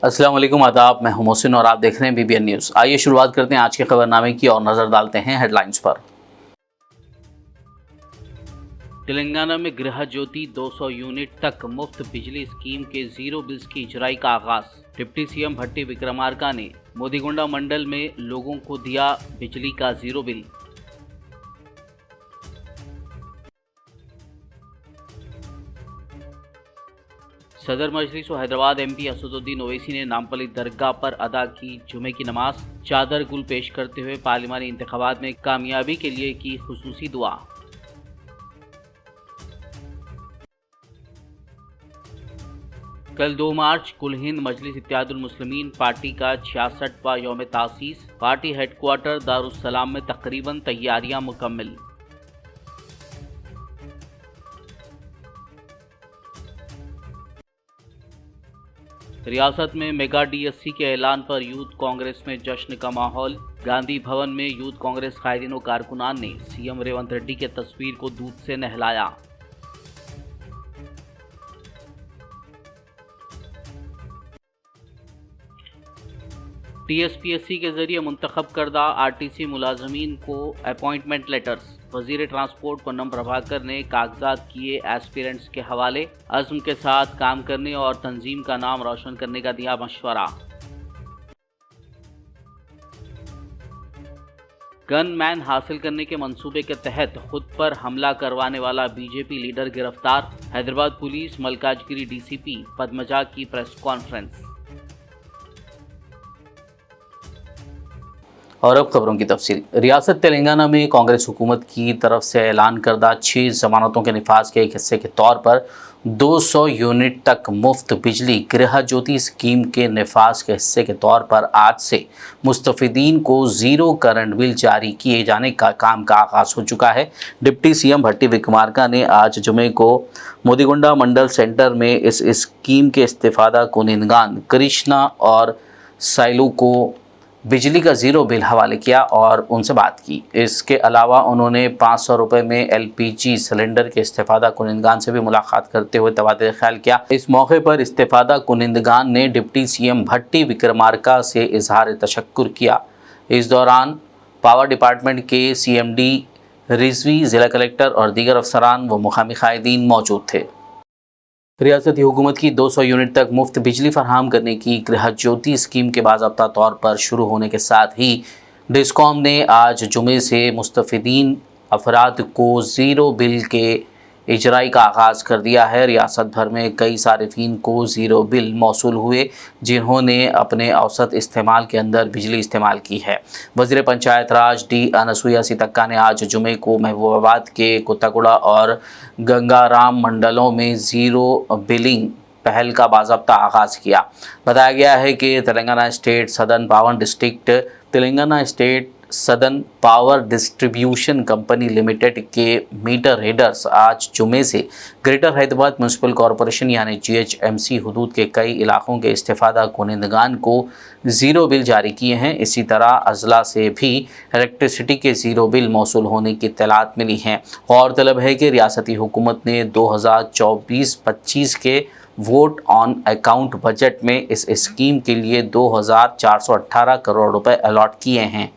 अस्सलाम वालेकुम, आदाब। मैं हूं मोहसिन और आप देख रहे हैं BBN न्यूज़। आइए शुरुआत करते हैं आज के खबरनामे की और नज़र डालते हैं हेडलाइंस पर। तेलंगाना में गृह ज्योति 200 यूनिट तक मुफ्त बिजली स्कीम के जीरो बिल्स की इजराई का आगाज। डिप्टी सीएम भट्टी विक्रमार्का ने मोदीगोंडा मंडल में लोगों को दिया बिजली का जीरो बिल। सदर मजलिस व हैदराबाद MP असदुद्दीन ओवैसी ने नामपल्ली दरगाह पर अदा की जुमे की नमाज। चादर गुल पेश करते हुए पार्लिमानी इंतखाबात में कामयाबी के लिए की खुसूसी दुआ। कल 2 मार्च कुल हिंद मजलिस इत्तेहादुल मुस्लिमीन पार्टी का 66वां यौम तासीस। पार्टी हेडक्वार्टर दारुस्सलाम में तकरीबन तैयारियां मुकम्मल। रियासत में मेगा DSC के ऐलान पर यूथ कांग्रेस में जश्न का माहौल। गांधी भवन में यूथ कांग्रेस कायदीन व कारकुनान ने सीएम रेवंत रेड्डी के तस्वीर को दूध से नहलाया। TSPSC के जरिए मुंतखब करदा RTC मुलाजमीन को अपॉइंटमेंट लेटर्स। वजीर ट्रांसपोर्ट पोन्नम प्रभाकर ने कागजात किए एस्पिरेंट्स के हवाले। अज़्म के साथ काम करने और तंजीम का नाम रोशन करने का दिया मशवरा। गन मैन हासिल करने के मंसूबे के तहत खुद पर हमला करवाने वाला BJP लीडर गिरफ्तार। हैदराबाद पुलिस मलकाजगिरी DCP पद्मजा की प्रेस कॉन्फ्रेंस। और अब खबरों की तफसील। रियासत तेलंगाना में कांग्रेस हुकूमत की तरफ से ऐलान करदा 6 जमानतों के निफाज के एक हिस्से के तौर पर 200 यूनिट तक मुफ्त बिजली गृह ज्योति स्कीम के निफाज के हिस्से के तौर पर आज से मुस्तफिदीन को ज़ीरो करंट बिल जारी किए जाने का काम का आगाज़ हो चुका है। डिप्टी CM भट्टी विक्रमार्का ने आज जुमे को मोदीगोंडा मंडल सेंटर में इस स्कीम के इस्तेफादा कुनिंदगान कृष्णा और साइलू को बिजली का ज़ीरो बिल हवाले किया और उनसे बात की। इसके अलावा उन्होंने 500 रुपये में LPG सिलेंडर के इस्तेफादा कुनिंदगान से भी मुलाकात करते हुए तबादला ख्याल किया। इस मौके पर इस्तेफादा कुनिंदगान ने डिप्टी CM भट्टी विक्रमार्का से इजहार तशक्कुर किया। इस दौरान पावर डिपार्टमेंट के CMD रिजवी, ज़िला कलेक्टर और दीगर अफसरान व मुकामी कायदीन मौजूद थे। रियासती हुकूमत की 200 यूनिट तक मुफ्त बिजली फराहम करने की गृह ज्योति स्कीम के बाज़ाब्ता तौर पर शुरू होने के साथ ही डिस्कॉम ने आज जुमे से मुस्तफिदीन अफराद को ज़ीरो बिल के इजराई का आगाज़ कर दिया है। रियासत भर में कई सारिफीन को ज़ीरो बिल मौसूल हुए जिन्होंने अपने औसत इस्तेमाल के अंदर बिजली इस्तेमाल की है। वज़ीर पंचायत राज D अनसुया सीतक्का ने आज जुमे को महबूबाबाद के कुत्ताकुड़ा और गंगाराम मंडलों में ज़ीरो बिलिंग पहल का बाज़ाब्ता आगाज़ किया। बताया गया है कि Telangana state southern power distribution company limited के मीटर रीडर्स आज जुमे से ग्रेटर हैदराबाद म्यूनसिपल कॉरपोरेशन यानी GHMC हुदूद के कई इलाकों के इस्तेफादा कुनिंदगान को ज़ीरो बिल जारी किए हैं। इसी तरह अजला से भी इलेक्ट्रिसिटी के ज़ीरो बिल मौसूल होने की इत्तलात मिली हैं। गौरतलब है कि रियासती हुकूमत ने 2024-25 के वोट ऑन अकाउंट बजट में इस स्कीम के लिए 2418 करोड़ रुपए अलॉट किए हैं।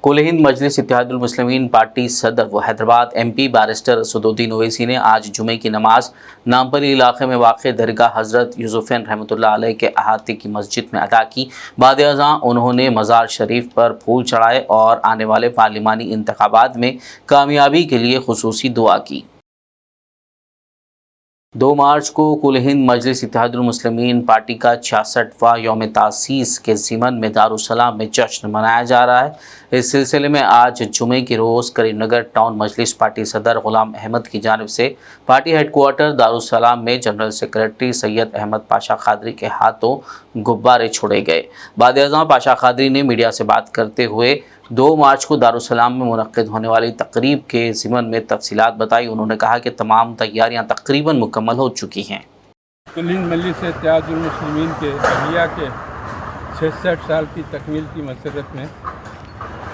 कुल हिंद मजलिस इत्तेहादुल मुस्लिमीन पार्टी सदर व हैदराबाद MP बैरिस्टर असदुद्दीन ओवैसी ने आज जुमे की नमाज नामपल्ली इलाके में वाक़ दरगाह हज़रत यूसुफ़ैन रहमतुल्लाह अलैह के अहाते की मस्जिद में अदा की। बाद अज़ां उन्होंने मज़ार शरीफ पर फूल चढ़ाए और आने वाले पार्लिमानी इंतखाबात में कामयाबी के लिए खुसूसी दुआ की। 2 मार्च को कुल हिंद मजलिस इत्तेहादुल मुस्लिमीन पार्टी का 66वां यौम तासीस के ज़िमन में दारुस्सलाम में जश्न मनाया जा रहा है। इस सिलसिले में आज जुमे के रोज़ करीमनगर टाउन मजलिस पार्टी सदर गुलाम अहमद की जानिब से पार्टी हेडक्वार्टर दारुस्सलाम में जनरल सेक्रेटरी सैयद अहमद पाशा खादरी के हाथों गुब्बारे छोड़े गए। बाद अज़ां पाशा खादरी ने मीडिया से बात करते हुए 2 मार्च को दारुस्सलाम में मुनक्किद होने वाली तकरीब के ज़िमन में तफसीलात बताई। उन्होंने कहा कि तमाम तैयारियां तकरीबन मुकम्मल हो चुकी हैं। कुल हिंद मजलिस इत्तेहादुल मुस्लिमीन के अहलिया के 66 साल की तकमील की मसरत में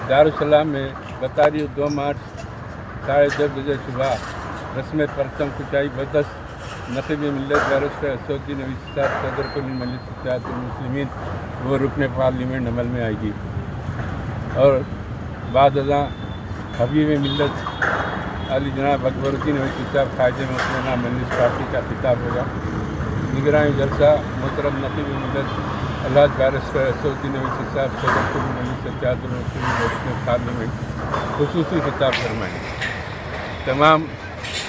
दारुस्सलाम में बतारीख 2 मार्च 10:30 बजे सुबह रस्म परचम कुचाई बदस नक़ीब मिल्लत बैरिस्टर असदुद्दीन अवीसी साहब सदर कुल मजलिस इत्तेहादुल मुस्लिमीन वो रुकन पार्लियामेंट अमल में आएगी और बाद अज़ां हबीब मिल्लत अली जनाब अकबरुद्दीन अवीसी साहब कायदे मसलना मजलिस पार्टी का खिताब होगा। निगरानी जलसा मोहतरम नक़ीब मिल्लत अल्लाह बैरिस्टर असदुद्दीन अवीसी साहब सदर कुल मजलिस इत्तेहादुल मुस्लिमीन रुकन पार्लियामेंट खुसूसी खिताब फरमाएंगे। तमाम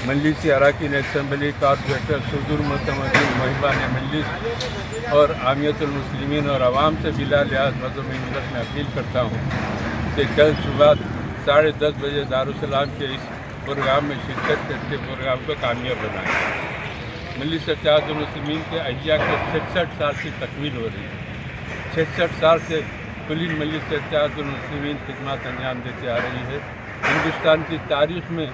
मजलिसी अरकान असम्बली कॉर्पोरेटर सदर मुतमदीन महिबान मजलिस और आमियतुल मुस्लिमीन और आवाम से बिला लिहाज मज़हब मिल्लत में अपील करता हूँ कि कल सुबह 10:30 बजे दारुस्सलाम के इस प्रोग्राम में शिरकत करके प्रोग्राम को कामयाब बनाएँ। मजलिस इत्तेहादुल मुस्लिमीन के अहिया के 66 साल की तकमील हो रही है। 66 साल से कुल मजलिस इत्तेहादुल मुस्लिमीन खिदमत अंजाम देती आ रही है। हिंदुस्तान की तारीख़ में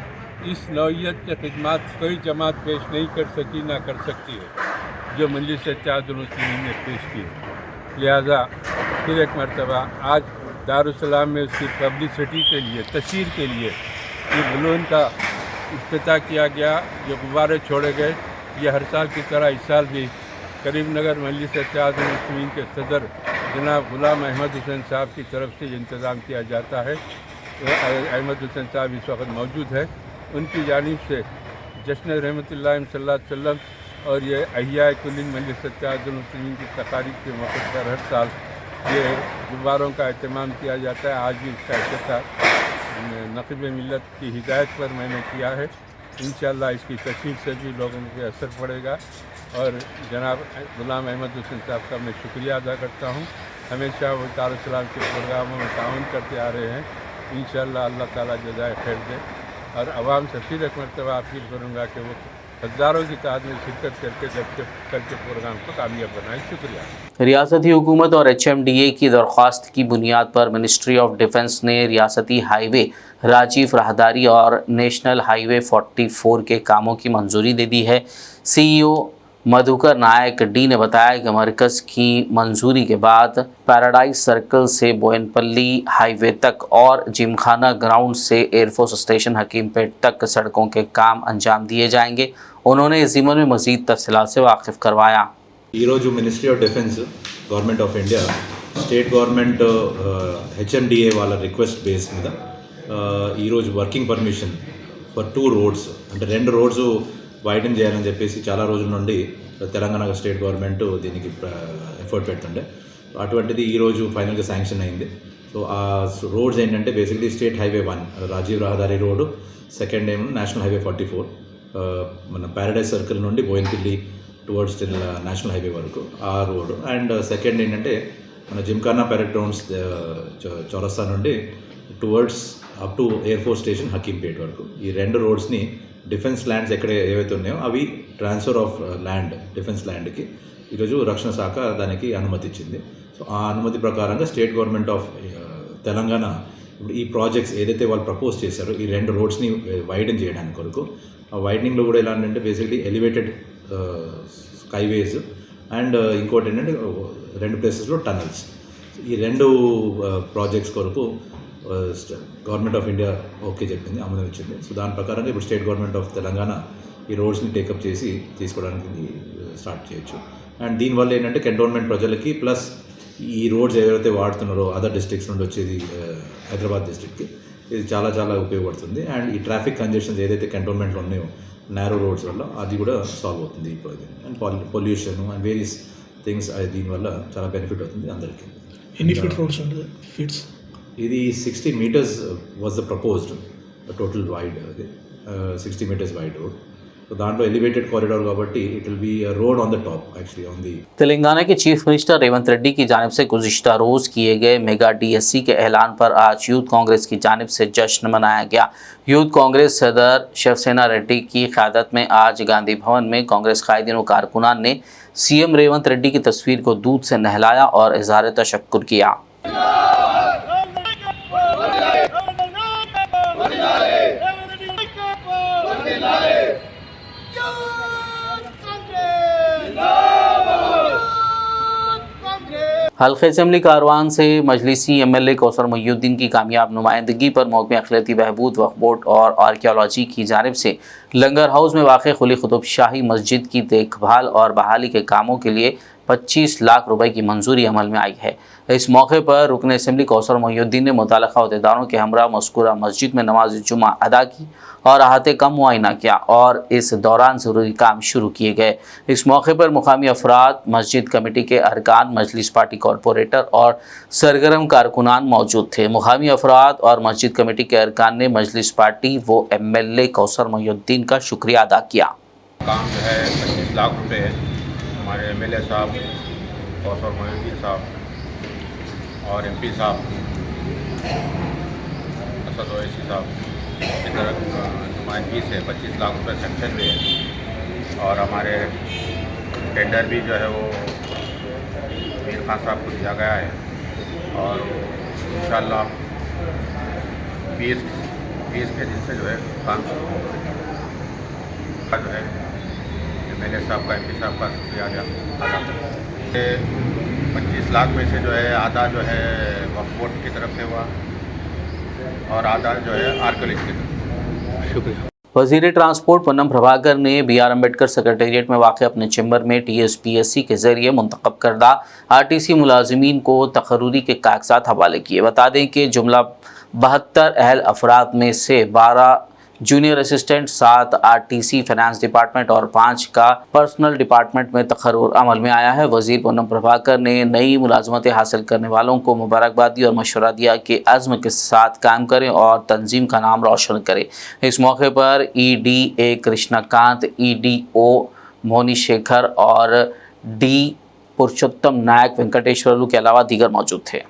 इस नौइयत के खिदमत कोई जमात पेश नहीं कर सकी ना कर सकती है जो मजलिस इत्तेहादुल मुस्लिमीन ने पेश की है। लिहाजा फिर एक मरतबा आज दारुस्सलाम में उसकी पब्लिसिटी के लिए तशहीर के लिए ये बलून का इफ्तिताह किया गया, जो गुब्बारे छोड़े गए। ये हर साल की तरह इस साल भी करीमनगर मजलिस इत्तेहादुल मुस्लिमीन के सदर जनाब गुलाम अहमद हुसैन साहब की तरफ से इंतज़ाम किया जाता है। अहमद हुसैन साहब इस वक्त मौजूद है। उनकी जानिब से जश्न रहमतुल्लाह सल्लल्लाहु अलैहि वसल्लम और ये अहिया कुल मजलिस इत्तेहादुल मुस्लिमीन की तकारीब के मौके पर हर साल ये गुब्बारों का अहतमाम किया जाता है। आज भी इसका इफ्तिताह नक़ीब मिल्लत की हिदायत पर मैंने किया है। इंशाअल्लाह इसकी तशहीर से भी लोगों पे असर पड़ेगा और जनाब गुलाम अहमद हुसैन साहब का मैं शुक्रिया अदा करता हूँ। हमेशा वो दारुस्सलाम के प्रोग्रामों में ताउन करते आ रहे हैं। इंशाअल्लाह अल्लाह ताला जज़ाए खैर दे और आवाम से फिर एक मरतबा अपील करूँगा कि वो हज़ारों की तादाद में शिरकत करके प्रोग्राम को कामयाब बनाएं। शुक्रिया। रियासती हुकूमत और HMDA की दरख्वास्त की बुनियाद पर मिनिस्ट्री ऑफ डिफेंस ने रियासती हाईवे राजीव राहदारी और नेशनल हाईवे 44 के कामों की मंजूरी दे दी है। CEO मधुकर नायक डी ने बताया कि मरकज़ की मंजूरी के बाद पैराडाइज सर्कल से बोयनपल्ली हाईवे तक और जिमखाना ग्राउंड से एयरफोर्स स्टेशन हकीमपेट तक सड़कों के काम अंजाम दिए जाएंगे। उन्होंने इस ज़िम्मे में मज़ीद तफसीलात से वाकिफ़ करवाया। ఈరోజు ministry of defence government of India state government HMDA వాళ్ళ రిక్వెస్ట్ బేస్ మీద ఈరోజు వర్కింగ్ పర్మిషన్ ఫర్ 2 రోడ్స్ అంటే 2 రోడ్స్ వైడెన్ చేయాలని చెప్పేసి చాలా రోజుల నుండి తెలంగాణ స్టేట్ గవర్నమెంట్ దీనికి ఎఫర్ట్ పెడుతుండే. అటువంటిది ఈరోజు ఫైనల్గా శాంక్షన్ అయింది. సో ఆ రోడ్స్ ఏంటంటే బేసిక్లీ స్టేట్ హైవే 1 రాజీవ్ రహదారి రోడ్డు, సెకండ్ ఏమో నేషనల్ హైవే 44 మన ప్యారడైజ్ సర్కిల్ నుండి బోయిన్పల్లి టువర్డ్స్ నేషనల్ హైవే వరకు ఆ రోడ్. అండ్ సెకండ్ ఏంటంటే మన జిమ్ఖానా పెరెడ్ గ్రౌండ్స్ చౌరస్తా నుండి towards up to air force station Hakimpet వరకు ఈ 2 రోడ్స్ని డిఫెన్స్ ల్యాండ్స్ ఎక్కడ ఏవైతే ఉన్నాయో అవి ట్రాన్స్ఫర్ ఆఫ్ ల్యాండ్ డిఫెన్స్ ల్యాండ్కి ఈరోజు రక్షణ శాఖ దానికి అనుమతి ఇచ్చింది. సో ఆ అనుమతి ప్రకారంగా స్టేట్ గవర్నమెంట్ ఆఫ్ తెలంగాణ ఇప్పుడు ఈ ప్రాజెక్ట్స్ ఏదైతే వాళ్ళు ప్రపోజ్ చేశారో ఈ 2 రోడ్స్ని వైడెన్ చేయడానికి కొరకు ఆ వైడనింగ్లో కూడా ఎలా అంటే బేసిక్లీ ఎలివేటెడ్ స్కైవేస్ అండ్ ఇంకోటి ఏంటంటే 2 ప్లేసెస్లో టనల్స్. ఈ 2 ప్రాజెక్ట్స్ కొరకు గవర్నమెంట్ ఆఫ్ ఇండియా ఓకే చెప్పింది, ఆమోదం ఇచ్చింది. సో దాని ప్రకారంగా ఇప్పుడు స్టేట్ గవర్నమెంట్ ఆఫ్ తెలంగాణ ఈ రోడ్స్ని టేకప్ చేసి తీసుకోవడానికి స్టార్ట్ చేయొచ్చు. అండ్ దీనివల్ల ఏంటంటే కంటోన్మెంట్ ప్రజలకి ప్లస్ ఈ రోడ్స్ ఎవరైతే వాడుతున్నారో అదర్ డిస్ట్రిక్ట్స్ నుండి వచ్చేది హైదరాబాద్ డిస్ట్రిక్ట్కి ఇది చాలా చాలా ఉపయోగపడుతుంది. అండ్ ఈ ట్రాఫిక్ కంజెషన్స్ ఏదైతే కంటోన్మెంట్లో ఉన్నాయో నేరో రోడ్స్ వల్ల అది కూడా సాల్వ్ అవుతుంది ఈ project. And pollution and various things దీనివల్ల చాలా బెనిఫిట్ అవుతుంది అందరికీ. ఎన్ని ఫీట్ రోడ్స్ ఉంటుంది? ఫీట్స్ ఇది 60 meters was the proposed total wide. అది 60 meters వైడ్ రోడ్. तो दांట్లో एलिवेटेड कॉरिडोर కాబట్టి it will be a road on the top actually on the. Telangana के चीफ मिनिस्टर रेवंत रेड्डी की जानिब से गुज़िश्ता रोज़ किए गए मेगा DSC के ऐलान पर आज यूथ कांग्रेस की जानिब से जश्न मनाया गया। यूथ कांग्रेस सदर शिवसेना रेड्डी की क़यादत में आज गांधी भवन में कांग्रेस कायदीन व कारकुनान ने CM रेवंत रेड्डी की तस्वीर को दूध से नहलाया और इज़हार तशक्कुर किया। हल्के असम्बली कारवान से मजलिसी एमएलए कौसर मोहिउद्दीन की कामयाब नुमाइंदगी पर महकमे अखिलती बहबूद वक्फ बोर्ड और आर्कियोलॉजी की जानिब से लंगर हाउस में वाक़ खुली कुतुब शाही मस्जिद की देखभाल और बहाली के कामों के लिए 25 लाख रुपए की मंजूरी अमल में आई है। इस मौके पर रुकन असम्बली कौसर मोहिउद्दीन ने मुतल्लिक़ा अहदेदारों के हमरा मज़कूरा मस्जिद में नमाज जुमा अदा की और अहाते का मुआयना किया और इस दौरान ज़रूरी काम शुरू किए गए। इस मौके पर मुकामी अफराद, मस्जिद कमेटी के अरकान, मजलिस पार्टी कॉरपोरेटर और सरगर्म कारकुनान मौजूद थे। मुकामी अफराद और मस्जिद कमेटी के अरकान ने मजलिस पार्टी व एमएलए कौसर मोहिउद्दीन का शुक्रिया अदा किया। काम जो है 25 लाख रुपए है। हमारे एमएलए साहब कौसर मोहिउद्दीन साहब और एमपी साहब असद ओवैसी साहब की तरफ नुमाइंदगी से 25 लाख रुपए सेंक्शन हुए हैं और हमारे टेंडर भी जो है वो मीर खान साहब को दिया गया है और इंशाअल्लाह 20 के दिन से जो है काम शुरू होगा। जो है एमएलए साहब का, एमपी साहब का शुक्रिया अदा करते हैं। 25 लाख में से जो है आधा जो है वक्फ बोर्ड की तरफ से हुआ और आधा जो है आर्कियोलॉजी की तरफ। शुक्रिया। वज़ीर ट्रांसपोर्ट पूनम प्रभाकर ने BR अम्बेडकर सेक्रेटेरिएट में वाक़ अपने चैम्बर में TSPSC के ज़रिए मुंतखब करदा RTC मुलाजिमीन को तकर्रुरी के कागजात हवाले किए। बता दें कि जुमला 72 अहल अफराद में से 12 junior assistant, 7 RTC finance department और 5 का पर्सनल डिपार्टमेंट में तकर्रुर अमल में आया है। वज़ीर पूनम प्रभाकर ने नई मुलाजमतें हासिल करने वालों को मुबारकबाद दी और मशवरा दिया कि अज़्म के साथ काम करें और तंजीम का नाम रोशन करें। इस मौके पर EDA कृष्णाकांत, EDO मोनी शेखर और D पुरुषोत्तम नायक वेंकटेश्वरलू के अलावा दीगर मौजूद थे।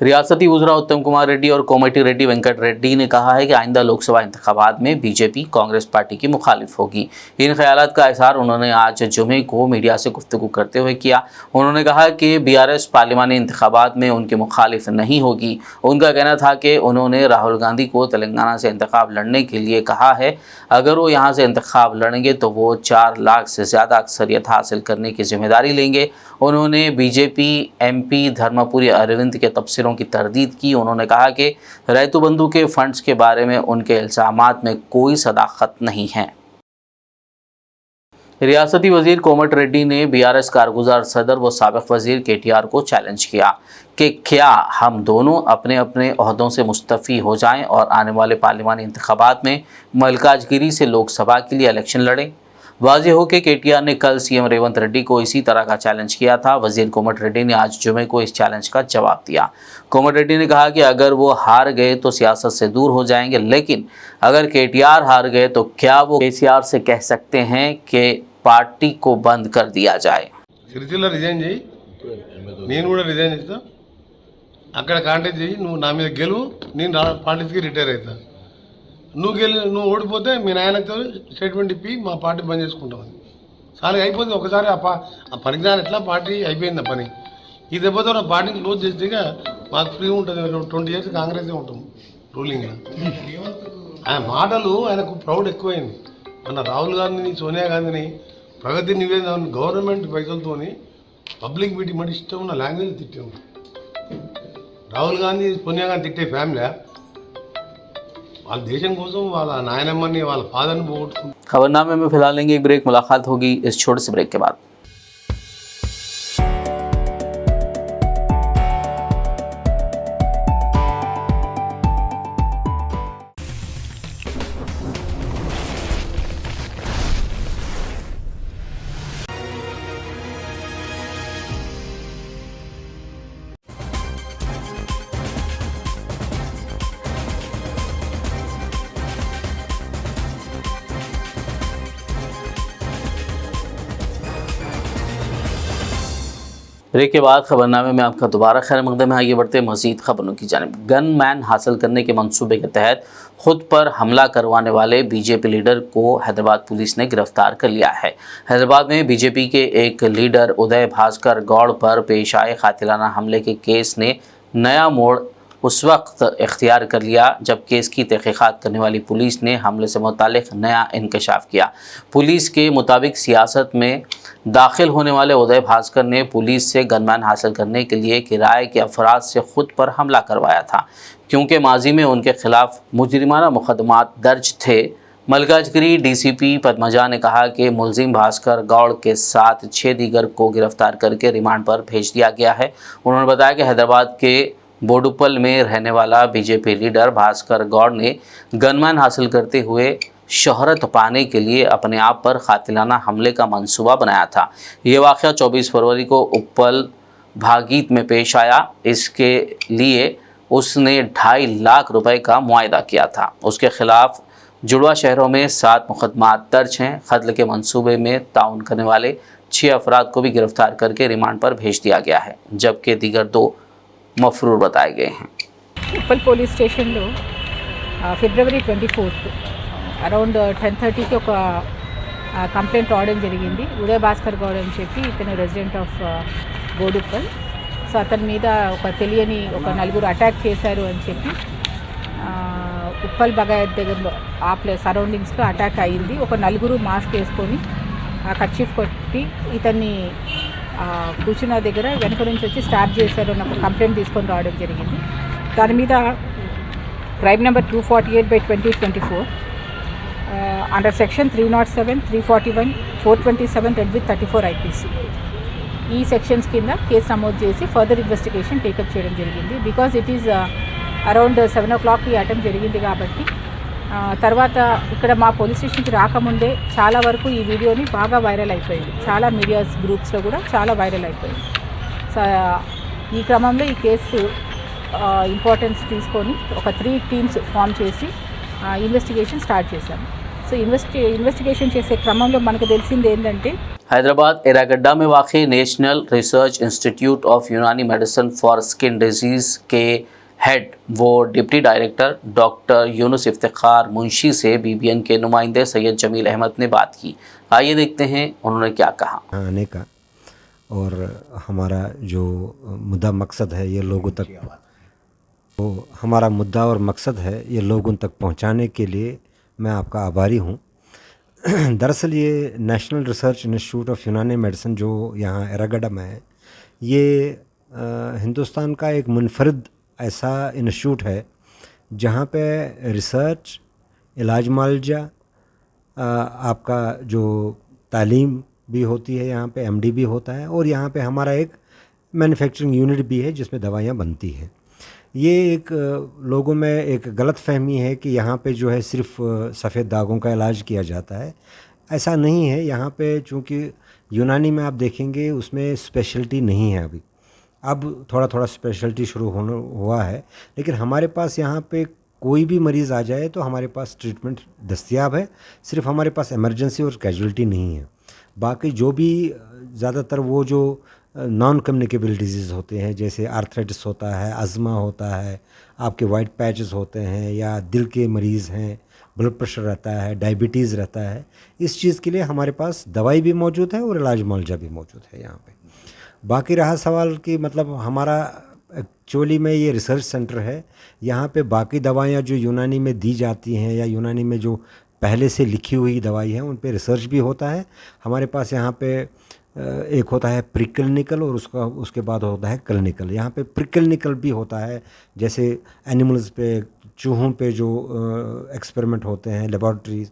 रियासती वज़रा उत्तम कुमार रेड्डी और कोमटी रेड्डी वेंकट रेड्डी ने कहा है कि आइंदा लोकसभा इंतखाबात में बीजेपी कांग्रेस पार्टी की मुखालिफ होगी। इन ख्यालात का इज़हार उन्होंने आज जुमे को मीडिया से गुफ्तगू करते हुए किया। उन्होंने कहा कि BRS पार्लिमानी इंतखाबात में उनके मुखालिफ नहीं होगी। उनका कहना था कि उन्होंने राहुल गांधी को तेलंगाना से इंतखाब लड़ने के लिए कहा है। अगर वो यहाँ से इंतखाब लड़ेंगे तो वो 4 लाख से ज़्यादा अक्सरियत हासिल करने की जिम्मेदारी लेंगे। उन्होंने BJP MP धर्मपुरी अरविंद के तबसरों की तरदीद की। उन्होंने कहा कि रैतु बंधु के फंड्स के बारे में उनके इल्ज़ामात में कोई सदाकत नहीं है। रियासती वज़ीर कोमट रेड्डी ने BRS कारगुजार सदर व साबिक़ वज़ीर KTR को चैलेंज किया कि क्या हम दोनों अपने अपने ओहदों से मुस्तफ़ी हो जाएं और आने वाले पार्लिमानी इंतखाबात में मलकाजगिरी से लोकसभा के लिए इलेक्शन लड़ें। वाज़ेह हो कि KTR ने कल CM रेवंत रेड्डी को इसी तरह का चैलेंज किया था। वज़ीर कोमट रेड्डी ने आज जुमे को इस चैलेंज का जवाब दिया। कोमट रेड्डी ने कहा कि अगर वो हार गए तो सियासत से दूर हो जाएंगे, लेकिन अगर KTR हार गए तो क्या वो KCR से कह सकते हैं कि पार्टी को बंद कर दिया जाए। సిరిసిల్ల రిజైన్ చేయి, నేను కూడా రిజైన్ చేస్తా, అక్కడ కాంటాక్ట్ చేయి, నువ్వు నా మీద గెలువు, నేను పార్టీకి రిటైర్ అవుతా, నువ్వు ఓడిపోతే మీ నాయనతో స్టేట్మెంట్ ఇప్పి మా పార్టీ బంద్ చేసుకుంటామని చాలా అయిపోతుంది. ఒకసారి ఆ పరిజ్ఞానం ఎట్లా పార్టీ అయిపోయింది ఆ పని. ఈ దెబ్బతో నా పార్టీని క్లోజ్ చేస్తే మాకు ఫ్రీ ఉంటుంది. 20 years కాంగ్రెస్ ఉంటాం రూలింగ్. ఆయన మాటలు ఆయనకు ప్రౌడ్ ఎక్కువైంది. మన రాహుల్ గాంధీని, సోనియా గాంధీని ప్రగతి నివేదన గవర్నమెంట్ పైసలతో పబ్లిక్ మీటింగ్ మరి ఇష్టం ఉన్న లాంగ్వేజ్ తిట్టాము. రాహుల్ గాంధీ, సోనియా గాంధీ తిట్టే ఫ్యామిలీ వాళ్ళ దేశం కోసం వాళ్ళ నాయనమ్మని, వాళ్ళ ఫాదర్ని పోగొట్టుకుంటారు. खबरनामे में फिलहाल लेंगे एक ब्रेक। मुलाकात होगी इस छोटे से ब्रेक के बाद। ब्रेक के बाद खबरनामे में आपका दोबारा खैर मकदम है। आगे बढ़ते मज़ीद खबरों की जानिब। गन मैन हासिल करने के मंसूबे के तहत खुद पर हमला करवाने वाले BJP लीडर को हैदराबाद पुलिस ने गिरफ्तार कर लिया है। हैदराबाद में BJP के एक लीडर उदय भास्कर गौड़ पर पेश आए कातिलाना हमले के केस ने नया मोड़ उस वक्त इख्तियार कर लिया जब केस की तहकीकात करने वाली पुलिस ने हमले से मुतालिक नया इंकशाफ किया। पुलिस के मुताबिक सियासत में दाखिल होने वाले उदय भास्कर ने पुलिस से गनमैन हासिल करने के लिए किराए के अफराद से खुद पर हमला करवाया था, क्योंकि माजी में उनके खिलाफ मुजरिमाना मुकदमात दर्ज थे। मलकाजगिरी डीसीपी पद्मजा ने कहा कि मुलजिम भास्कर गौड़ के साथ 6 दीगर को गिरफ्तार करके रिमांड पर भेज दिया गया है। उन्होंने बताया कि हैदराबाद के बोडुपल में रहने वाला बीजेपी लीडर भास्कर गौड़ ने गनमैन हासिल करते हुए शोहरत पाने के लिए अपने आप पर कातिलाना हमले का मंसूबा बनाया था। ये वाक़या 24 फरवरी को उप्पल भागीत में पेश आया। इसके लिए उसने 2.5 लाख रुपए का मुआयदा किया था। उसके खिलाफ जुड़वा शहरों में 7 मुकदमात दर्ज हैं। कत्ल के मंसूबे में ताउन करने वाले 6 अफराद को भी गिरफ्तार करके रिमांड पर भेज दिया गया है, जबकि दीगर 2 मफरूर बताए गए हैं। ఉప్పల్ పోలీస్ స్టేషన్లో ఫిబ్రవరి 24 అరౌండ్ 10:30కి ఒక కంప్లైంట్ రావడం జరిగింది. ఉదయ్ భాస్కర్ గౌడ్ అని చెప్పి ఇతను రెసిడెంట్ ఆఫ్ బోడుప్పల్. సో అతని మీద ఒక తెలియని ఒక 4 అటాక్ చేశారు అని చెప్పి ఉప్పల్ బగాయత్ దగ్గరలో ఆ ప్లేస్ సరౌండింగ్స్లో అటాక్ అయ్యింది. ఒక 4 మాస్క్ వేసుకొని కర్చీఫ్ కొట్టి ఇతన్ని కూర్చున్న దగ్గర వెనక నుంచి వచ్చి స్టార్ట్ చేశారు అని ఒక కంప్లైంట్ తీసుకొని రావడం జరిగింది. దాని మీద crime number 248/2024 under section 307, 341, 427 red with 34 IPC ఈ సెక్షన్స్ కింద కేసు నమోదు చేసి ఫర్దర్ ఇన్వెస్టిగేషన్ టేకప్ చేయడం జరిగింది. Because it is around 7 o'clock ఈ అటెంప్ట్ జరిగింది కాబట్టి తర్వాత ఇక్కడ మా పోలీస్ స్టేషన్కి రాకముందే చాలా వరకు ఈ వీడియోని బాగా వైరల్ అయిపోయింది. చాలా మీడియాస్ గ్రూప్స్లో కూడా చాలా వైరల్ అయిపోయింది. సో ఈ క్రమంలో ఈ కేసు ఇంపార్టెన్స్ తీసుకొని ఒక 3 టీమ్స్ ఫామ్ చేసి ఇన్వెస్టిగేషన్ స్టార్ట్ చేశాము. సో ఇన్వెస్టిగేషన్ చేసే క్రమంలో మనకు తెలిసింది ఏంటంటే हैदराबाद एरागड्डा में वाक़ई नेशनल रिसर्च इंस्टीट्यूट ऑफ यूनानी मेडिसिन फॉर स्किन डिजीज़ के हेड वो deputy director doctor Yunus Iftikhar Munshi से BBN के नुमाइंदे सैयद जमील अहमद ने बात की। आइए देखते हैं उन्होंने क्या कहा। आने का और हमारा जो मुद्दा मकसद है ये लोगों तक तो हमारा मुद्दा और मकसद है ये लोगों तक पहुंचाने के लिए मैं आपका आभारी हूँ। दरअसल ये नेशनल रिसर्च इंस्टीट्यूट ऑफ यूनानी मेडिसिन जो यहाँ एरागड्डा में है ये हिंदुस्तान का एक मुनफरिद ऐसा इंस्टीट्यूट है जहाँ पे रिसर्च, इलाज मुआवजा, आपका जो तालीम भी होती है, यहाँ पे MD भी होता है और यहाँ पे हमारा एक मैन्युफैक्चरिंग यूनिट भी है जिसमें दवाइयाँ बनती हैं। ये एक लोगों में एक गलत फहमी है कि यहाँ पे जो है सिर्फ सफ़ेद दागों का इलाज किया जाता है। ऐसा नहीं है। यहाँ पे चूँकि यूनानी में आप देखेंगे उसमें स्पेशलिटी नहीं है अभी, अब थोड़ा थोड़ा स्पेशलिटी शुरू होने हुआ है। लेकिन हमारे पास यहाँ पे कोई भी मरीज़ आ जाए तो हमारे पास ट्रीटमेंट दस्तयाब है। सिर्फ हमारे पास इमरजेंसी और कैजुअलिटी नहीं है। बाकी जो भी ज़्यादातर वो जो नॉन कम्युनिकेबल डिजीज़ होते हैं जैसे आर्थराइटिस होता है, अज़मा होता है, आपके वाइट पैचेस होते हैं या दिल के मरीज़ हैं, ब्लड प्रेशर रहता है, डायबिटीज़ रहता है, इस चीज़ के लिए हमारे पास दवाई भी मौजूद है और इलाज मुआवजा भी मौजूद है यहाँ पे। बाकी रहा सवाल कि मतलब हमारा एक्चुअली में ये रिसर्च सेंटर है, यहाँ पे बाकी दवाइयाँ जो यूनानी में दी जाती हैं या यूनानी में जो पहले से लिखी हुई दवाई है उन पे रिसर्च भी होता है। हमारे पास यहाँ पे एक होता है प्री क्लिनिकल और उसके बाद होता है क्लिनिकल। यहाँ पे प्री क्लिनिकल भी होता है, जैसे एनिमल्स पे, चूहों पे जो एक्सपेरिमेंट होते हैं लेबॉर्ट्रीज़,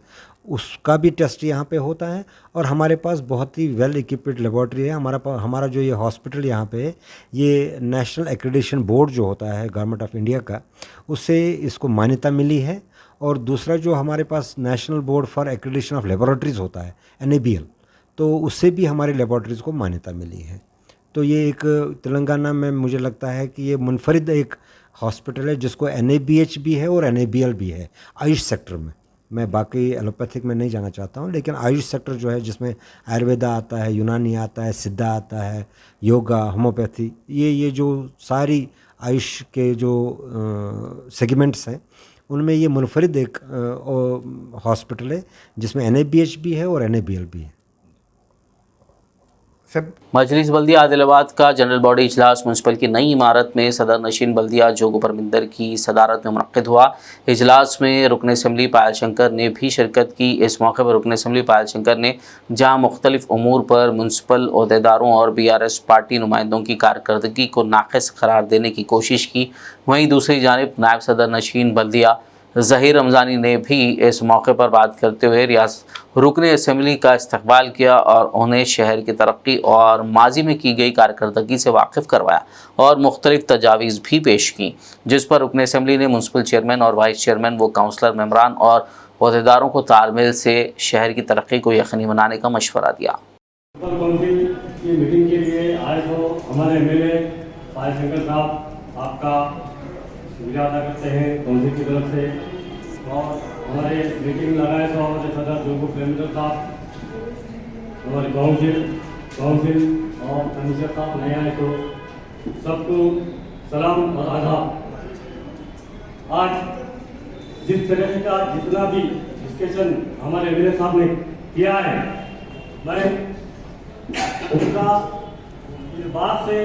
उसका भी टेस्ट यहाँ पे होता है। और हमारे पास बहुत ही वेल इक्विप्ड लेबॉर्ट्री है। हमारा जो ये हॉस्पिटल यहाँ पे है ये नेशनल एक्रेडिटेशन बोर्ड जो होता है गवर्नमेंट ऑफ इंडिया का, उससे इसको मान्यता मिली है। और दूसरा जो हमारे पास national board for accreditation of laboratories होता है NABL, तो उससे भी हमारे लेबॉर्ट्रीज़ को मान्यता मिली है। तो ये एक तेलंगाना में मुझे लगता है कि ये मुनफरिद एक हॉस्पिटल है जिसको NABH भी है और NABL भी है आयुष सेक्टर में। मैं बाकी एलोपैथिक में नहीं जाना चाहता हूँ, लेकिन आयुष सेक्टर जो है जिसमें आयुर्वेदा आता है, यूनानी आता है, सिद्धा आता है, योगा, होम्योपैथी, ये जो सारी आयुष के जो सेगमेंट्स हैं उनमें ये मुनफरिद एक हॉस्पिटल है जिसमें NABH भी है और NABL भी है। मजलिस बल्दिया आदिलाबाद का जनरल बॉडी इजलास म्यूनसिपल की नई इमारत में सदर नशीन बल्दिया जोगो परमिंदर की सदारत में मुनक्किद हुआ। इजलास में रुकन असम्बली पायल शंकर ने भी शिरकत की। इस मौके पर रुकन असम्बली पायल शंकर ने जहां मुख्तलिफ उमूर पर म्यूनसिपल ओहदेदारों और BRS पार्टी नुमाइंदों की कारकर्दगी को नाक़िस करार देने की कोशिश की, वहीं दूसरी जानिब नायब सदर नशीन बल्दिया ज़हीर रमज़ानी ने भी इस मौके पर बात करते हुए रुकन असम्बली का इस्तकबाल किया और उन्हें शहर की तरक्की और माजी में की गई कारकर्दगी से वाकिफ़ करवाया और मुख्तलिफ तजावीज़ भी पेश की, जिस पर रुकन असम्बली ने म्यूनसिपल चेयरमैन और वाइस चेयरमैन व काउंसलर मेम्बरान और अहदेदारों को तालमेल से शहर की तरक्की को यकीनी बनाने का मशवरा दिया। की मीटिंग के लिए आए तो हमारे MLA पायल शंकर साहब आपका शुक्रिया अदा करते हैं काउंसिल की तरफ से, और हमारे मीटिंग लगाए तो हमारे सदर जोगो परमिंदर साहब, हमारे काउंसिल और कमिश्नर साहब नए आए तो सबको सलाम और आदाब। आज जिस तरह का जितना भी डिस्कशन हमारे MLA साहब ने किया है, मैं उनका इस बात से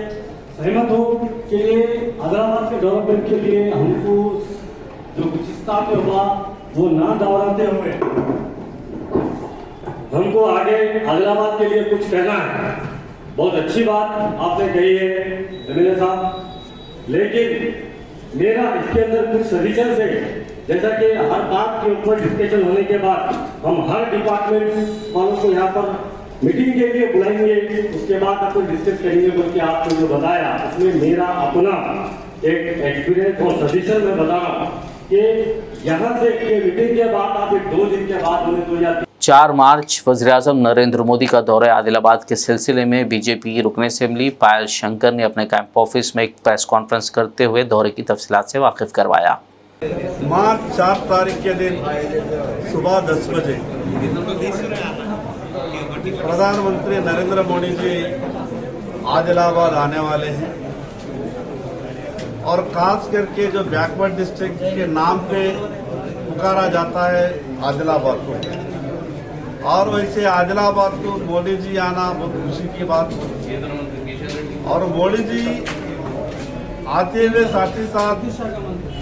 सहमत हो कि आदिलाबाद के डेवलपमेंट के लिए हमको जो कुछ स्थापित हुआ वो ना दोहराते हुए हमको आगे आदिलाबाद के लिए कुछ कहना है। बहुत अच्छी बात आपने कही है MLA साहब, लेकिन मेरा इसके अंदर कुछ सजेशन है, जैसा कि हर बात के ऊपर डिस्कशन होने के बाद हम हर डिपार्टमेंट वालों को यहाँ पर मीटिंग के लिए बुलाएंगे, उसके बाद आपको डिस्कस करेंगे। बल्कि आपने जो बताया उसमें मेरा अपना एक एक्सपीरियंस और सजेशन में बता रहा हूँ कि यहाँ से मीटिंग के बाद आप 2 दिन के बाद उन्हें 4 मार्च वज़ीर-ए-आज़म नरेंद्र मोदी का दौरे आदिलाबाद के सिलसिले में बीजेपी रुकन असम्बली पायल शंकर ने अपने कैंप ऑफिस में एक प्रेस कॉन्फ्रेंस करते हुए दौरे की तफसीलात से वाकिफ करवाया। मार्च 4 तारीख के दिन सुबह 10 बजे प्रधानमंत्री नरेंद्र मोदी जी आदिलाबाद आने वाले हैं, और खास करके जो बैकवर्ड डिस्ट्रिक्ट के नाम पे पुकारा जाता है आदिलाबाद को, और वैसे आदिलाबाद को मोदी जी आना बहुत खुशी की बात। और मोदी जी आते हुए साथ ही साथ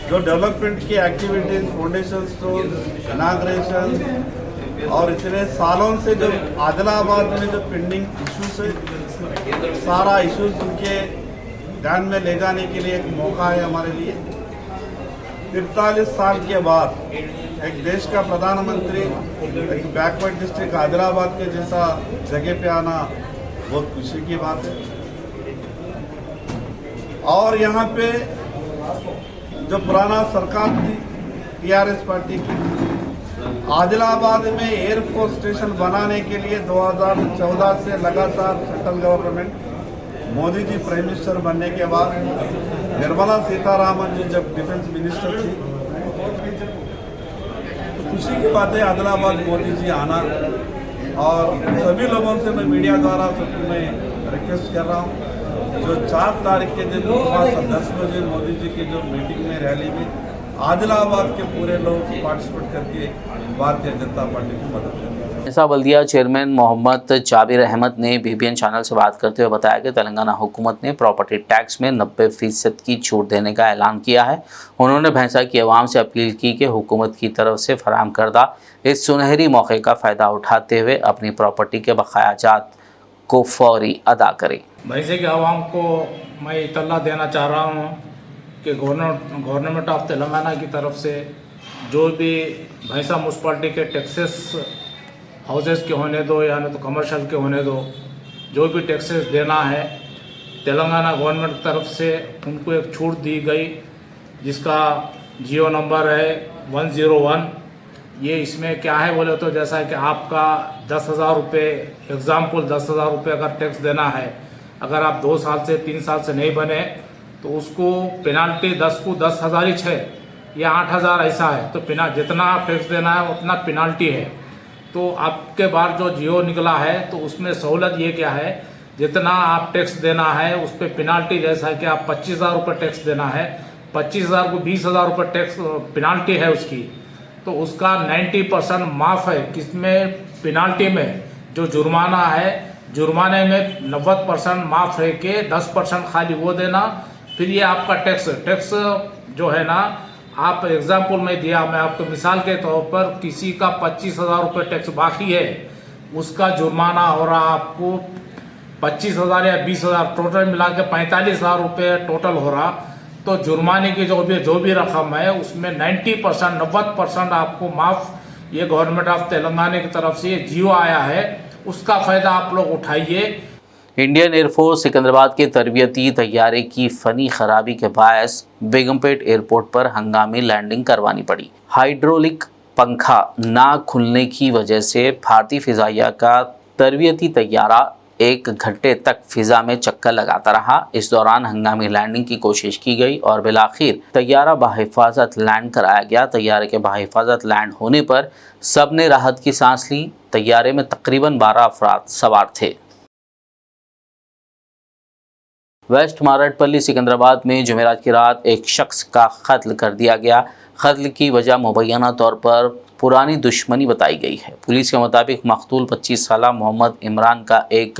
जो डेवलपमेंट की एक्टिविटीज, फाउंडेशन स्टोन, इनाग्रेशन और इतने सालों से जो आदिलाबाद में जो पेंडिंग इश्यूज है, सारा इश्यूज उनके ध्यान में ले जाने के लिए एक मौका है हमारे लिए। 43 साल के बाद एक देश का प्रधानमंत्री एक बैकवर्ड डिस्ट्रिक्ट आदिलाबाद के जैसा जगह पे आना बहुत खुशी की बात है। और यहाँ पे जो पुराना सरकार थी TRS पार्टी की, आदिलाबाद में एयरफोर्स स्टेशन बनाने के लिए 2014 से लगातार central government, Modi ji prime minister बनने के बाद निर्मला सीतारामन जी जब डिफेंस मिनिस्टर थी, तो खुशी की बात है आदिलाबाद मोदी जी आना। और सभी लोगों से मैं मीडिया द्वारा सबको मैं रिक्वेस्ट कर रहा हूँ, जो 4 तारीख के दिन सुबह 10 बजे मोदी जी की जो मीटिंग में, रैली में आदिलाबाद के पूरे लोग पार्टिसिपेट करके भारतीय जनता पार्टी की मदद करेंगे। ऐसा बल्दिया चेयरमैन मोहम्मद जाबिर अहमद ने BBN चैनल से बात करते हुए बताया कि तेलंगाना हुकूमत ने प्रॉपर्टी टैक्स में 90% की छूट देने का ऐलान किया है। उन्होंने भैंसा की आवाम से अपील की कि हुकूमत की तरफ से फराहम करदा इस सुनहरी मौके का फ़ायदा उठाते हुए अपनी प्रॉपर्टी के बकायाजात को फौरी अदा करें। भैंसे की आवाम को मैं इतला देना चाह रहा हूँ कि गवर्नमेंट ऑफ तेलंगाना की तरफ से जो भी भैंसा म्यूनसिपाल्टी के टैक्सेस हाउसेस के होने दो या तो कमर्शियल के होने दो, जो भी टैक्सेस देना है तेलंगाना गवर्नमेंट की तरफ से उनको एक छूट दी गई, जिसका जियो नंबर है 101। ये इसमें क्या है बोले तो जैसा कि आपका 10,000 रुपये, एग्ज़ाम्पल 10,000 रुपये अगर टैक्स देना है, अगर आप 2 साल से 3 साल से नहीं बने तो उसको पेनाल्टी 10 को 10,000 ही है या 8,000 ऐसा है, तो जितना आप टैक्स देना है उतना पेनाल्टी है। तो आपके बाद जो जियो निकला है तो उसमें सहूलत ये क्या है, जितना आप टैक्स देना है उस पर पेनाल्टी, जैसा कि आप 25,000 रुपये टैक्स देना है, 25,000 को 20,000 रुपये टैक्स पेनाल्टी है उसकी, तो उसका 90% माफ़ है। किसमें पेनाल्टी में जो जुर्माना है जुर्माने में 90% माफ़ रह के 10% खाली वो देना। फिर ये आपका टैक्स जो है ना, आप एग्जाम्पल में दिया, मैं आपको मिसाल के तौर पर किसी का 25,000 रुपये टैक्स बाकी है, उसका जुर्माना हो रहा आपको 25,000 या 20,000, टोटल मिला के 45,000 रुपये टोटल हो रहा। तो जुर्माने की जो भी रकम है उसमें 90% आपको माफ़, ये गवर्नमेंट ऑफ तेलंगाना की तरफ से ये जियो आया है, उसका फ़ायदा आप लोग उठाइए। इंडियन एयरफोर्स सिकंदराबाद के तरबियती तैयारे की फनी खराबी के बायस बेगमपेट एयरपोर्ट पर हंगामी लैंडिंग करवानी पड़ी। हाइड्रोलिक पंखा ना खुलने की वजह से भारतीय फिजाइया का तरबियती तैयारा 1 घंटे तक फिजा में चक्कर लगाता रहा। इस दौरान हंगामी लैंडिंग की कोशिश की गई और बिलाखिर तैयारा बाहिफाजत लैंड कराया गया। तैयारे के बाहिफाजत लैंड होने पर सबने राहत की सांस ली। तैयारे में तकरीबन 12 अफराद सवार थे। वेस्ट मारटपल्ली सिकंदराबाद में जुमेरात की रात एक शख्स का कत्ल कर दिया गया। कत्ल की वजह मुबैना तौर पर पुरानी दुश्मनी बताई गई है। पुलिस के मुताबिक मकतूल 25 साल मोहम्मद इमरान का एक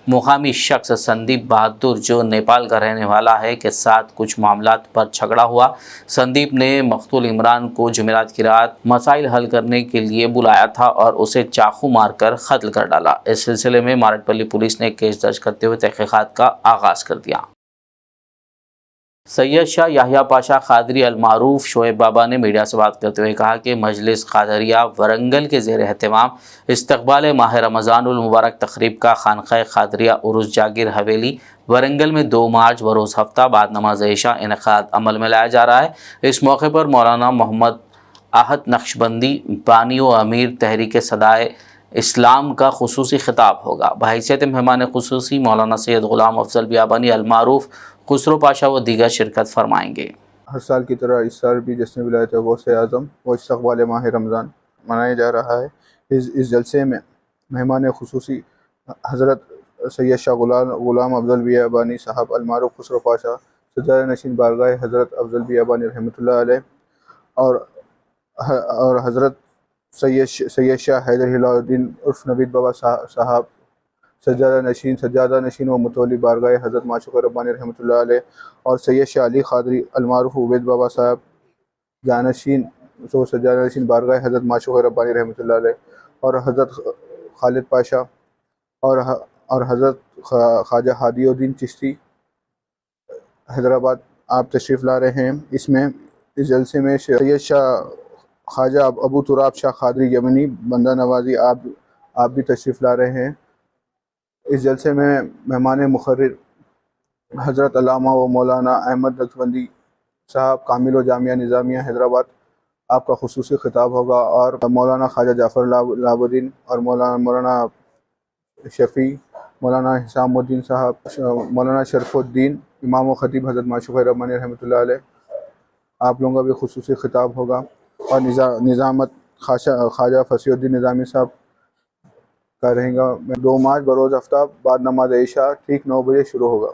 मुकामी शख्स संदीप बहादुर जो नेपाल का रहने वाला है के साथ कुछ मामलात पर झगड़ा हुआ। संदीप ने मकतूल इमरान को जुमेरात की रात मसाइल हल करने के लिए बुलाया था और उसे चाकू मारकर कत्ल कर डाला। इस सिलसिले में मारटपल्ली पुलिस ने केस दर्ज करते हुए तहकीकात का आगाज़ कर दिया। सैयद शाह याहिया पाशा कादरी अलमारूफ शोएब बाबा ने मीडिया से बात करते हुए कहा कि मजलिस कादरिया वरंगल के ज़ेर एहतमाम इस्तक़बाल माह रमज़ानुल मुबारक तक़रीब का खानक़ाह कादरिया उरुस जागिर हवेली वरंगल में 2 मार्च बरोज़ हफ्ता बाद नमाज इशा इनक़ाद अमल में लाया जा रहा है। इस मौके पर मौलाना मोहम्मद आहद नक्शबंदी बानी व अमीर तहरीक सदाए इस्लाम का खुसूसी खिताब होगा। बहैसियत मेहमान खुसूसी मौलाना सैयद ग़ुलाम अफजल बियाबानी अलमारूफ खुसरो पाशा व दीगर शिरकत फरमाएंगे। हर साल की तरह इस साल भी जश्न विलायत गौसे आज़म व इस्तक़बाल माह रमज़ान मनाया जा रहा है। इस जलसे में मेहमान खुसूसी हज़रत सैयद शाह ग़ुलाम अफजल बियाबानी साहब अलमारूफ खुसरो पाशा सज्जाद नशीन बारगाह हज़रत अफजल बियाबानी रहमतुल्लाह अलैह और हज़रत सैयद शाह हैदर हिलाउद्दीन उर्फ नवीद बाबा साहब सज्जादा नशीन व मुतवली बारगाह हज़रत माशूक़ रब्बानी रहमतुल्लाह अलैह और सैयद शाह अली क़ादरी अलमारूफ उबैद बाबा साहब जानशीन सज्जादा नशीन बारगाह हज़रत माशूक़ रब्बानी रहमतुल्लाह अलैह और हज़रत खालिद पाशा और हज़रत ख्वाजा हादीउद्दीन चिश्ती हैदराबाद आप तशरीफ़ ला रहे हैं। इस जलसे में सैयद शाह ख्वाजा अबू तुराब शाह कादरी यमनी बंदा नवाजी आप भी तशरीफ़ ला रहे हैं। इस जलसे में मेहमान मुखर्रिर हज़रत अल्लामा व मौलाना अहमद नक्शबंदी साहब कामिल व जामिया निज़ामिया हैदराबाद आपका खुसूसी खिताब होगा और मौलाना ख्वाजा जाफ़र लाबुद्दीन और मौलाना शफ़ी मौलाना हिसामुद्दीन साहब मौलाना शरफुद्दीन इमाम व ख़तीब हज़रत माशूक़ रब्बानी रहमतुल्लाह अलैह आप लोगों का भी खुसूसी खिताब होगा और निज़ामत ख्वाजा फसीउद्दीन निज़ामी साहब का रहेगा। 2 मार्च बरोज़ हफ्ता बाद नमाज इशा ठीक 9 बजे शुरू होगा।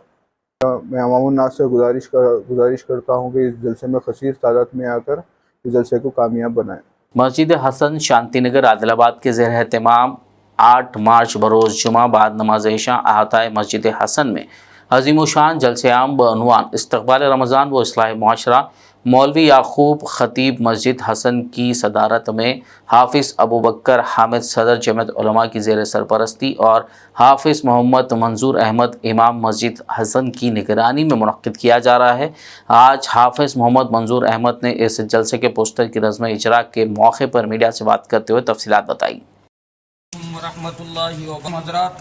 मैं अवामुन नास से गुजारिश करता हूँ कि इस जलसे में खसीस तादाद में आकर इस जलसे को कामयाब बनाएं। मस्जिद हसन शांतिनगर आदिलाबाद के ज़ेर एहतमाम 8 मार्च बरोज़ जुमा बाद नमाज इशा अहाता मस्जिद हसन में अज़ीमुशान जलसे आम बअनवान इस्तक़बाल रमज़ान व इस्लाह मुआशरा मौलवी याकूब ख़तीब मस्जिद हसन की सदारत में हाफिज़ अबू बकर हामिद सदर जमात उलमा की ज़ेर सरपरस्ती और हाफिज़ मोहम्मद मंजूर अहमद इमाम मस्जिद हसन की निगरानी में मुनक़्क़िद किया जा रहा है। आज हाफिज़ मोहम्मद मंजूर अहमद ने इस जलसे के पोस्टर की रस्म इजरा के मौके पर मीडिया से बात करते हुए तफसीलात बताई। रहमतुल्लाहि व हज़रात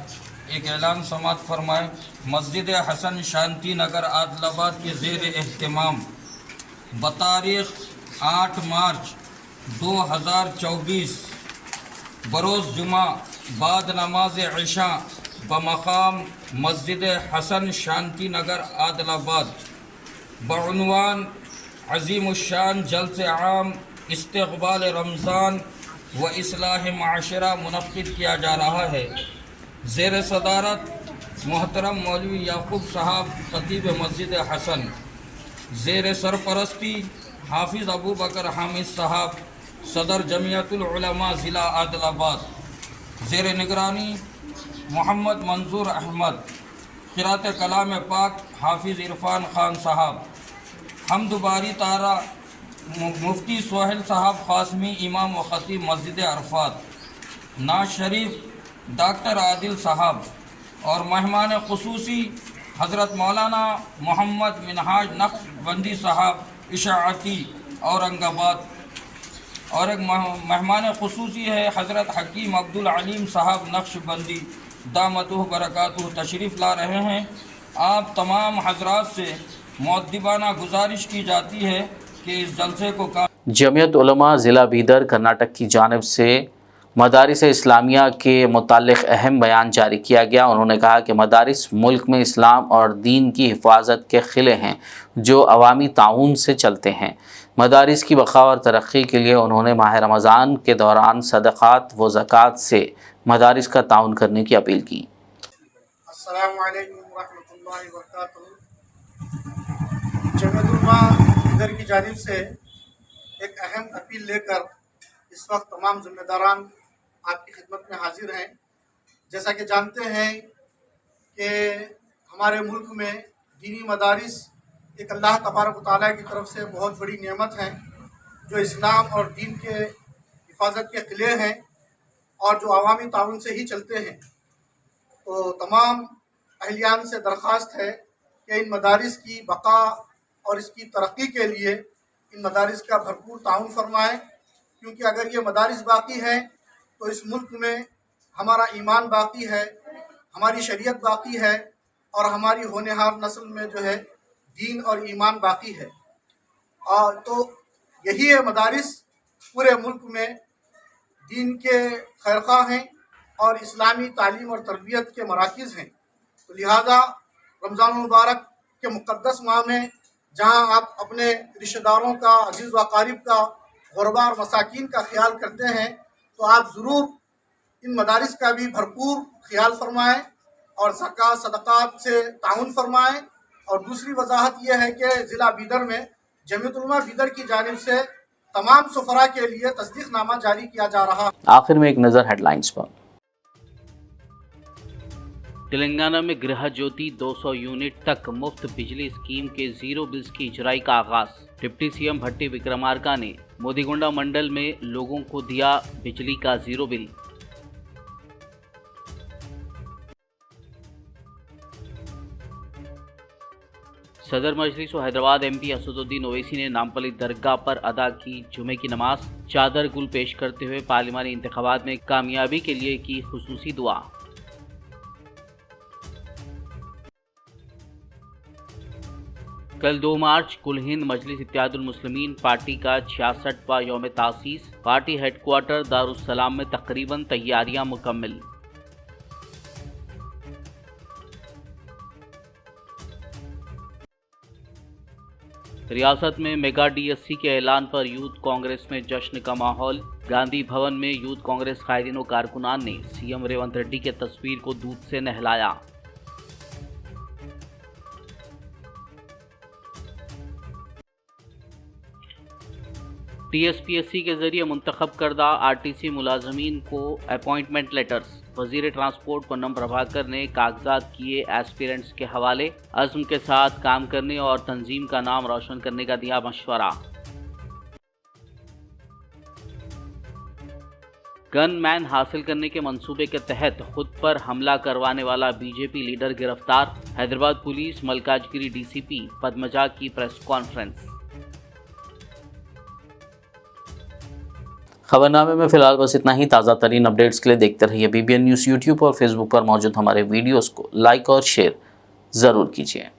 एक ऐलान समात फरमाए। मस्जिद हसन शांति नगर आदिलाबाद के ज़ेर एहतमाम बतारीख़ 8 मार्च 2024 बरोज़ जुमा बाद नमाज इशा बमकाम मस्जिद हसन शांति नगर आदिलाबाद बउनवान अज़ीमुश्शान जलसे आम इस्तक़बाल रमज़ान व इस्लाह माशरा मुनक़्क़िद किया जा रहा है। ज़ेर सदारत मोहतरम मौलवी याकूब साहब ख़तीब मस्जिद हसन, ज़ेर सरपरस्ती हाफिज़ अबू बकर हामिद साहब सदर जमियतुल उलमा ज़िला आदिलाबाद, ज़ेर निगरानी मोहम्मद मंजूर अहमद, क़िरात कलाम पाक हाफिज़ इरफान ख़ान साहब, हमदुबारी तारा मुफ्ती सोहेल साहब क़ासमी इमाम व ख़तीब मस्जिद अरफात, नाज शरीफ डॉक्टर आदिल साहब और मेहमान ख़ुसूसी हज़रत मौलाना मोहम्मद मिनहाज नक्शबंदी साहब इशाअती औरंगाबाद। और एक मेहमान ख़ुसूसी है हज़रत हकीम अब्दुल अलीम साहब नक्शबंदी दामतुह बरकातुह तशरीफ़ ला रहे हैं। आप तमाम हज़रात से मुअद्दिबाना गुजारिश की जाती है कि इस जलसे को जमीयत उलमा ज़िला बीदर कर्नाटक की जानिब से मदारिस इस्लामिया के मुतालिक अहम बयान जारी किया गया। उन्होंने कहा कि मदारिस मुल्क में इस्लाम और दीन की हिफाजत के खिले हैं जो अवामी ताउन से चलते हैं। मदारिस की बका और तरक्की के लिए उन्होंने माह रमज़ान के दौरान सदक़ात व ज़कात से मदारिस का ताउन करने की अपील की। अस्सलामु अलैकुम रहमतुल्लाहि व बरकातुहू। जमीयत उलमा इधर की जानिब से एक अहम अपील लेकर इस वक्त तमाम ज़िम्मेदारान आपकी खिदमत में हाजिर हैं। जैसा कि जानते हैं कि हमारे मुल्क में दीनी मदारिस एक अल्लाह तबारक व तआला की तरफ से बहुत बड़ी नेमत है जो इस्लाम और दीन के हिफाजत के किले हैं और जो अवामी ताउन से ही चलते हैं। तो तमाम अहलियान से दरख्वास्त है कि इन मदारिस की बका और इसकी तरक्की के लिए इन मदारिस का भरपूर ताउन फरमाएँ, क्योंकि अगर ये मदारिस बाकी हैं तो इस मुल्क में हमारा ईमान बाकी है, हमारी शरीयत बाकी है और हमारी होनहार नस्ल में जो है दीन और ईमान बाकी है। और तो यही है मदारिस पूरे मुल्क में दीन के खैरख़्वाह हैं और इस्लामी तालीम और तरबियत के मराकिज़ हैं। तो लिहाजा रमज़ान मुबारक के मुक़द्दस माह में जहाँ आप अपने रिश्तेदारों का, अजीज़ व अक़ारिब का, ग़ुरबा और मसाकीन का ख्याल करते हैं तो आप ज़रूर इन मदारिस का भी भरपूर ख्याल फरमाएँ और ज़कात सदक़ात से ताउन फरमाएँ। और दूसरी वजाहत यह है कि ज़िला बीदर में जमीयत उलमा बीदर की जानिब से तमाम सुफरा के लिए तस्दीक़नामा जारी किया जा रहा है। आखिर में एक नज़र हेडलाइंस पर। तेलंगाना में गृह ज्योति 200 यूनिट तक मुफ्त बिजली स्कीम के जीरो बिल्स की इजराई का आगाज। डिप्टी सीएम भट्टी विक्रमार्का ने मोदीगोंडा मंडल में लोगों को दिया बिजली का जीरो बिल। सदर मजलिस व हैदराबाद एमपी असदुद्दीन ओवैसी ने नामपल्ली दरगाह पर अदा की जुमे की नमाज। चादर गुल पेश करते हुए पार्लिमानी इंतखाबात में कामयाबी के लिए की खुसूसी दुआ। कल 2 मार्च कुल हिंद मजलिस इत्तेहादुल मुस्लिमीन पार्टी का 66वां यौम तासीस। पार्टी हेडक्वार्टर दारुस्सलाम में तकरीबन तैयारियां मुकम्मल। रियासत में मेगा डीएससी के ऐलान पर यूथ कांग्रेस में जश्न का माहौल। गांधी भवन में यूथ कांग्रेस कायदीन व कारकुनान ने सीएम रेवंत रेड्डी के तस्वीर को दूध से नहलाया। टीएसपीएससी के जरिए मुंतखब करदा आरटीसी मुलाजमीन को अपॉइंटमेंट लेटर्स। वजीर ट्रांसपोर्ट पूनम प्रभाकर ने कागजात किए एस्पिरेंट्स के हवाले। अज़्म के साथ काम करने और तंजीम का नाम रोशन करने का दिया मशवरा। गन मैन हासिल करने के मंसूबे के तहत खुद पर हमला करवाने वाला बीजेपी लीडर गिरफ्तार। हैदराबाद पुलिस मलकाजगिरी डीसीपी पद्मजा की प्रेस कॉन्फ्रेंस। खबरनामे में फिलहाल बस इतना ही। ताज़ा तरीन अपडेट्स के लिए देखते रहिए BBN न्यूज़। यूट्यूब और फेसबुक पर मौजूद हमारे वीडियोस को लाइक और शेयर ज़रूर कीजिए।